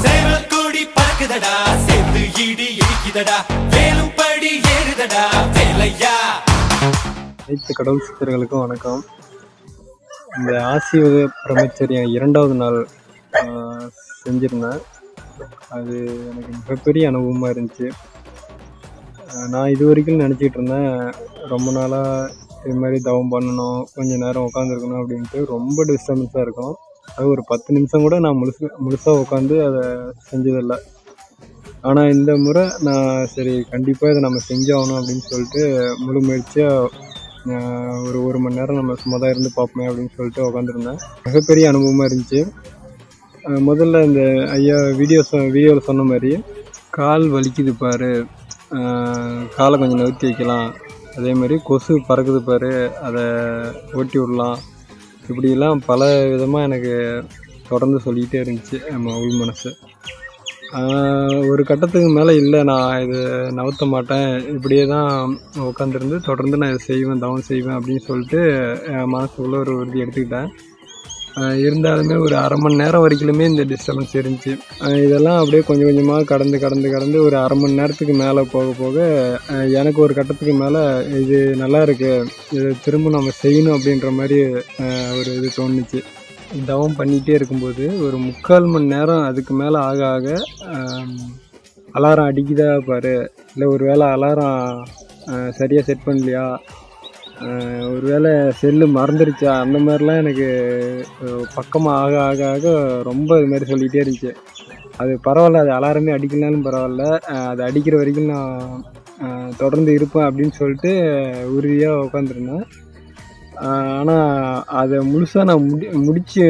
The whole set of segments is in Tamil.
சேவல் கொடி பறக்குதடா, சேர்ந்து இடி இடிக்குதடா, வேலும் படி ஏறுதடா வேலையா. அனைத்து கடவுள் சித்தர்களுக்கும் வணக்கம். இந்த ஆசிவக பிரம்மச்சரியம் 2வது நாள் செஞ்சுருந்தேன். அது எனக்கு மிகப்பெரிய அனுபவமாக இருந்துச்சு. நான் இது வரைக்கும் நினச்சிக்கிட்டு இருந்தேன், ரொம்ப நாளாக இது மாதிரி தவம் பண்ணணும், கொஞ்சம் நேரம் உட்காந்துருக்கணும் அப்படின்ட்டு. ரொம்ப டிஸ்டர்பன்ஸாக இருக்கும். அது ஒரு 10 நிமிஷம் கூட நான் முழுசாக உட்காந்து அதை செஞ்சதில்லை. ஆனால் இந்த முறை நான் சரி கண்டிப்பாக இதை நம்ம செஞ்சாகணும் அப்படின்னு சொல்லிட்டு முழு முயற்சியாக ஒரு மணி நேரம் நம்ம சும்மா தான் இருந்து பார்ப்போமே அப்படின்னு சொல்லிட்டு உட்காந்துருந்தேன். மிகப்பெரிய அனுபவமாக இருந்துச்சு. முதல்ல இந்த ஐயா வீடியோவில் சொன்ன மாதிரி கால் வலிக்குது பாரு, காலை கொஞ்சம் நவுத்தி வைக்கலாம், அதே மாதிரி கொசு பறக்குது பாரு, அதை ஓட்டி விடலாம், இப்படிலாம் பல விதமாக எனக்கு தொடர்ந்து சொல்லிக்கிட்டே இருந்துச்சு நம்ம உள் மனசு. ஒரு கட்டத்துக்கு மேலே இல்லை, நான் இது நவுத்த மாட்டேன், இப்படியே தான் உட்காந்துருந்து தொடர்ந்து நான் இதை செய்வேன், தவம் செய்வேன் அப்படின்னு சொல்லிட்டு என் மனசுக்குள்ளே ஒரு உறுதி எடுத்துக்கிட்டேன். இருந்தாலுமே ஒரு அரை மணி நேரம் வரைக்குமே இந்த டிஸ்டர்பன்ஸ் இருந்துச்சு. இதெல்லாம் அப்படியே கொஞ்சம் கொஞ்சமாக கடந்து ஒரு அரை மணி நேரத்துக்கு மேலே போக எனக்கு ஒரு கட்டத்துக்கு மேலே இது நல்லா இருக்குது, இதை திரும்ப நம்ம செய்யணும் அப்படின்ற மாதிரி ஒரு இது தோணுச்சு. தவம் பண்ணிகிட்டே இருக்கும்போது ஒரு 3/4 மணி நேரம் அதுக்கு மேலே ஆக அலாரம் அடிக்குதா பாரு, இல்லை ஒரு வேளை அலாரம் சரியாக செட் பண்ணலையா, ஒரு வேளை செல்லு மறந்துடுச்சா, அந்த மாதிரிலாம் எனக்கு பக்கமாக ஆக ரொம்ப இது மாதிரி சொல்லிகிட்டே இருந்துச்சு. அது பரவாயில்ல, அது அலாரமே அடிக்கலனாலும் பரவாயில்ல, அது அடிக்கிற வரைக்கும் நான் தொடர்ந்து இருப்பேன் அப்படின்னு சொல்லிட்டு உறுதியாக உட்காந்துருந்தேன். ஆனால் அதை முழுசாக நான் முடித்து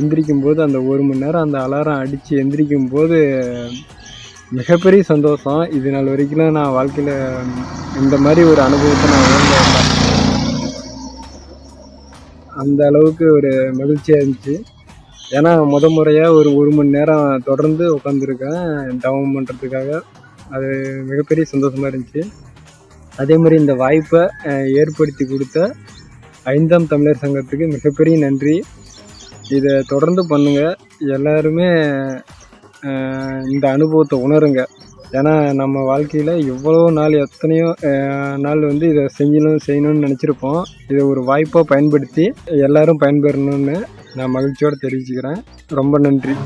எந்திரிக்கும்போது, அந்த 1 மணி நேரம் அந்த அலாரம் அடித்து எந்திரிக்கும்போது மிகப்பெரிய சந்தோஷம். இது நாள் வரைக்கும் நான் வாழ்க்கையில் இந்த மாதிரி ஒரு அனுபவத்தை நான் உணர்ந்தேன். அந்த அளவுக்கு ஒரு மகிழ்ச்சியாக இருந்துச்சு. ஏன்னா முறையாக ஒரு மணி நேரம் தொடர்ந்து உட்காந்துருக்கேன் தவம் பண்ணுறதுக்காக. அது மிகப்பெரிய சந்தோஷமாக இருந்துச்சு. அதே மாதிரி இந்த வாய்ப்பை ஏற்படுத்தி கொடுத்த 5ஆம் தமிழர் சங்கத்துக்கு மிகப்பெரிய நன்றி. இதை தொடர்ந்து பண்ணுங்கள், எல்லாருமே இந்த அனுபவத்தை உணருங்க. ஏன்னா நம்ம வாழ்க்கையில் எவ்வளோ நாள் எத்தனையோ நாள் இதை செய்யணும்னு நினச்சிருப்போம். இதை ஒரு வாய்ப்பாக பயன்படுத்தி எல்லோரும் பயன்பெறணும்னு நான் மகிழ்ச்சியோடு தெரிவிச்சுக்கிறேன். ரொம்ப நன்றி.